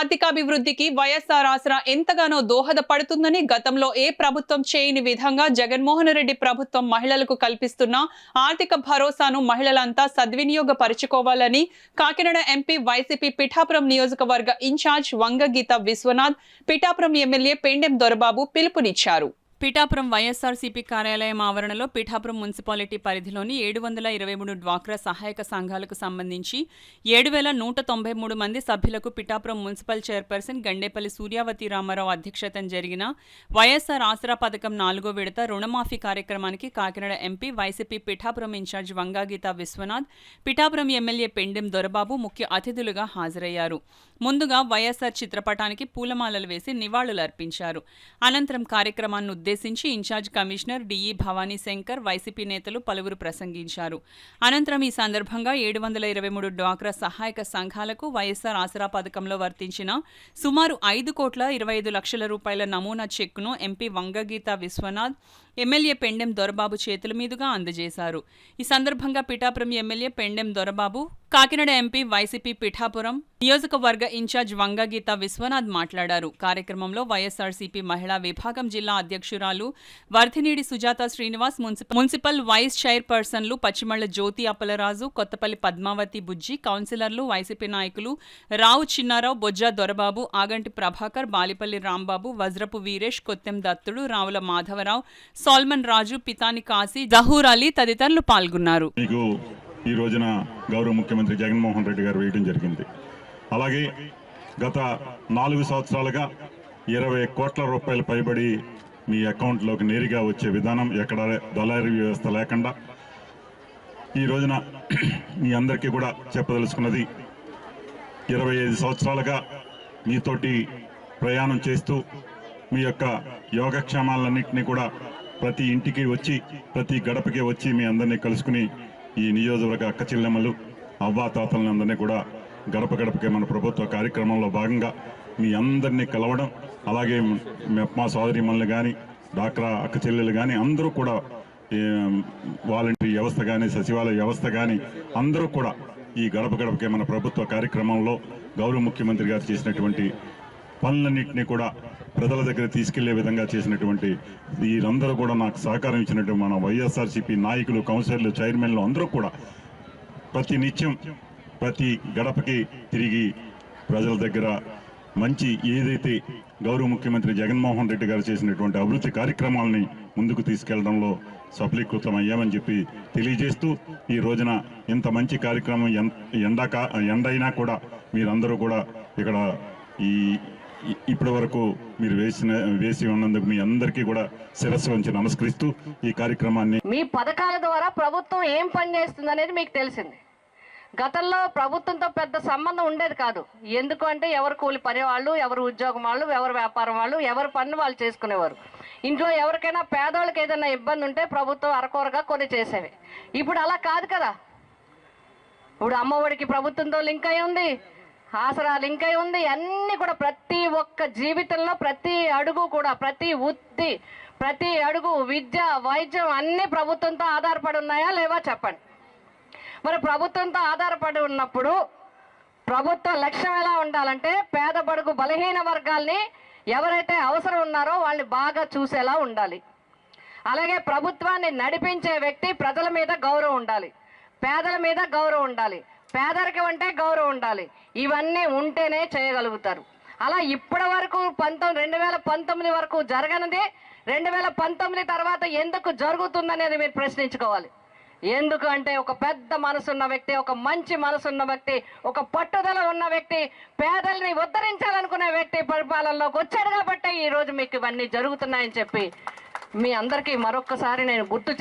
ఆర్థికాభివృద్ధికి వైఎస్ఆర్ ఆసరా ఎంతగానో దోహదపడుతుందని గతంలో ఏ ప్రభుత్వం చేయని విధంగా జగన్మోహన్ రెడ్డి ప్రభుత్వం మహిళలకు కల్పిస్తున్న ఆర్థిక భరోసాను మహిళలంతా సద్వినియోగపరుచుకోవాలని కాకినాడ ఎంపీ వైసీపీ పిఠాపురం నియోజకవర్గ ఇన్ఛార్జ్ వంగగీత విశ్వనాథ్, పిఠాపురం ఎమ్మెల్యే పెండెం దొరబాబు పిలుపునిచ్చారు. పిఠాపురం వైఎస్ఆర్సీపీ కార్యాలయం ఆవరణలో పిఠాపురం మున్సిపాలిటీ పరిధిలోని 723 డ్వాక్రా సహాయక సంఘాలకు సంబంధించి 7,193 మంది సభ్యులకు పిఠాపురం మున్సిపల్ చైర్పర్సన్ గండేపల్లి సూర్యావతి రామారావు అధ్యక్షతన జరిగిన వైఎస్ఆర్ ఆసరా పథకం 4వ విడత రుణమాఫీ కార్యక్రమానికి Kakinada MP YCP Pithapuram incharge Vanga Geetha Viswanath, Pithapuram MLA Pendem Dorababu ముఖ్య అతిథులుగా హాజరయ్యారు. ముందుగా వైఎస్ఆర్ చిత్రపటానికి పూలమాలలు వేసి నివాళులర్పించారు. అనంతరం కార్యక్రమాన్ని ఉద్దేశించి incharge commissioner DE Bhavani Shankar, YCP నేతలు పలువురు ప్రసంగించారు. అనంతరం ఈ సందర్భంగా 723 డ్వాక్రా సహాయక సంఘాలకు వైఎస్ఆర్ ఆసరా పథకంలో వర్తించిన సుమారు 5,25,00,000 రూపాయల నమూనా చెక్కును ఎంపీ వంగగీత విశ్వనాథ్, ఎమ్మెల్యే పెండెం దొరబాబు చేతుల మీదుగా అందజేశారు. ఈ సందర్భంగా Pithapuram MLA Pendem Dorababu, Kakinada MP YCP Pithapuram నియోజకవర్గ ఇన్ఛార్జ్ వంగగీత విశ్వనాథ్ మాట్లాడారు. కార్యక్రమంలో వైఎస్ఆర్సీపీ మహిళా విభాగం జిల్లా అధ్యక్షురాలు వర్ధినీడి సుజాత శ్రీనివాస్, మున్సిపల్ వైస్ చైర్పర్సన్లు పచ్చిమళ్ల జ్యోతి అప్పలరాజు, కొత్తపల్లి పద్మావతి బుజ్జి, కౌన్సిలర్లు, వైసీపీ నాయకులు రావు చిన్నారావు, బొజ్జా దొరబాబు, ఆగంటి ప్రభాకర్, బాలిపల్లి రాంబాబు, వజ్రపు వీరేష్, కొత్తెం దత్తుడు, రావుల మాధవరావు, సోల్మన్ రాజు, పితాని కాశీ, జహూర్ అలీ తదితరులు పాల్గొన్నారు. ఈ రోజున గౌరవ ముఖ్యమంత్రి జగన్మోహన్ రెడ్డి గారు వేయడం జరిగింది. అలాగే గత 4 సంవత్సరాలుగా 20 కోట్ల రూపాయలు పైబడి మీ అకౌంట్లోకి నేరుగా వచ్చే విధానం, ఎక్కడ దళారీ వ్యవస్థ లేకుండా ఈ రోజున మీ అందరికీ కూడా చెప్పదలుచుకున్నది, 25 సంవత్సరాలుగా మీతోటి ప్రయాణం చేస్తూ మీ యొక్క యోగక్షేమాలన్నింటినీ కూడా ప్రతి ఇంటికి వచ్చి, ప్రతి గడపకి వచ్చి మీ అందరినీ కలుసుకుని ఈ నియోజకవర్గ అక్క చెల్లెమ్మలు, అవ్వాతాతలని అందరినీ కూడా గడప గడపకే మన ప్రభుత్వ కార్యక్రమంలో భాగంగా మీ అందరినీ కలవడం, అలాగే మా సోదరిమల్ని కానీ, డాక్రా అక్క చెల్లెలు కానీ అందరూ కూడా, వాలంటరీ వ్యవస్థ కానీ, సచివాలయ వ్యవస్థ కానీ అందరూ కూడా ఈ గడప గడపకే మన ప్రభుత్వ కార్యక్రమంలో గౌరవ ముఖ్యమంత్రి గారు చేసినటువంటి పనులన్నింటినీ కూడా ప్రజల దగ్గర తీసుకెళ్లే విధంగా చేసినటువంటి వీరందరూ కూడా నాకు సహకారం ఇచ్చినట్టు మన వైఎస్ఆర్సీపీ నాయకులు, కౌన్సిలర్లు, చైర్మన్లు అందరూ కూడా ప్రతి నిత్యం ప్రతి గడపకి తిరిగి ప్రజల దగ్గర మంచి ఏదైతే గౌరవ ముఖ్యమంత్రి జగన్మోహన్ రెడ్డి గారు చేసినటువంటి అభివృద్ధి కార్యక్రమాలని ముందుకు తీసుకెళ్లడంలో సఫలీకృతం అయ్యామని చెప్పి తెలియజేస్తూ, ఈ రోజున ఇంత మంచి కార్యక్రమం ఎండైనా కూడా మీరందరూ కూడా ఇక్కడ ఇప్పటి వరకు మీరు వేసి ఉన్నందుకు మీ అందరికీ కూడా శిరస్సు వంచి నమస్కరిస్తూ ఈ కార్యక్రమాన్ని, మీ పథకాల ద్వారా ప్రభుత్వం ఏం పని చేస్తుంది అనేది మీకు తెలిసింది. గతంలో ప్రభుత్వంతో పెద్ద సంబంధం ఉండేది కాదు. ఎందుకు అంటే ఎవరు కూలి పని వాళ్ళు, ఎవరు ఉద్యోగం వాళ్ళు, ఎవరు వ్యాపారం వాళ్ళు, ఎవరు పన్ను వాళ్ళు చేసుకునేవారు. ఇంట్లో ఎవరికైనా పేదవాళ్ళకి ఏదైనా ఇబ్బంది ఉంటే ప్రభుత్వం అరకొరగా కొన్ని చేసేవి. ఇప్పుడు అలా కాదు కదా. ఇప్పుడు అమ్మఒడికి ప్రభుత్వంతో లింక్ అయి ఉంది, ఆసరా లింక్ అయి ఉంది. అన్నీ కూడా ప్రతి ఒక్క జీవితంలో ప్రతి అడుగు కూడా, ప్రతి వృత్తి, ప్రతి అడుగు, విద్య, వైద్యం అన్నీ ప్రభుత్వంతో ఆధారపడి ఉన్నాయా లేవా చెప్పండి. మరి ప్రభుత్వంతో ఆధారపడి ఉన్నప్పుడు ప్రభుత్వ లక్ష్యం ఎలా ఉండాలంటే పేద బడుగు బలహీన వర్గాల్ని ఎవరైతే అవసరం ఉన్నారో వాళ్ళని బాగా చూసేలా ఉండాలి. అలాగే ప్రభుత్వాన్ని నడిపించే వ్యక్తి ప్రజల మీద గౌరవం ఉండాలి, పేదల మీద గౌరవం ఉండాలి, పేదరికం అంటే గౌరవం ఉండాలి. ఇవన్నీ ఉంటేనే చేయగలుగుతారు. అలా ఇప్పటి వరకు 2019 వరకు జరగనిది 2019 తర్వాత ఎందుకు జరుగుతుందనేది మీరు ప్రశ్నించుకోవాలి. ఎందుకు అంటే ఒక పెద్ద మనసున్న వ్యక్తి, ఒక మంచి మనసున్న వ్యక్తి, ఒక పట్టుదల ఉన్న వ్యక్తి, పేదల్ని ఉద్ధరించాలనుకునే వ్యక్తి పరిపాలనలోకి వచ్చాడు కాబట్టి ఈరోజు మీకు ఇవన్నీ జరుగుతున్నాయని చెప్పి మీ అందరికీ మరొక్కసారి నేను గుర్తు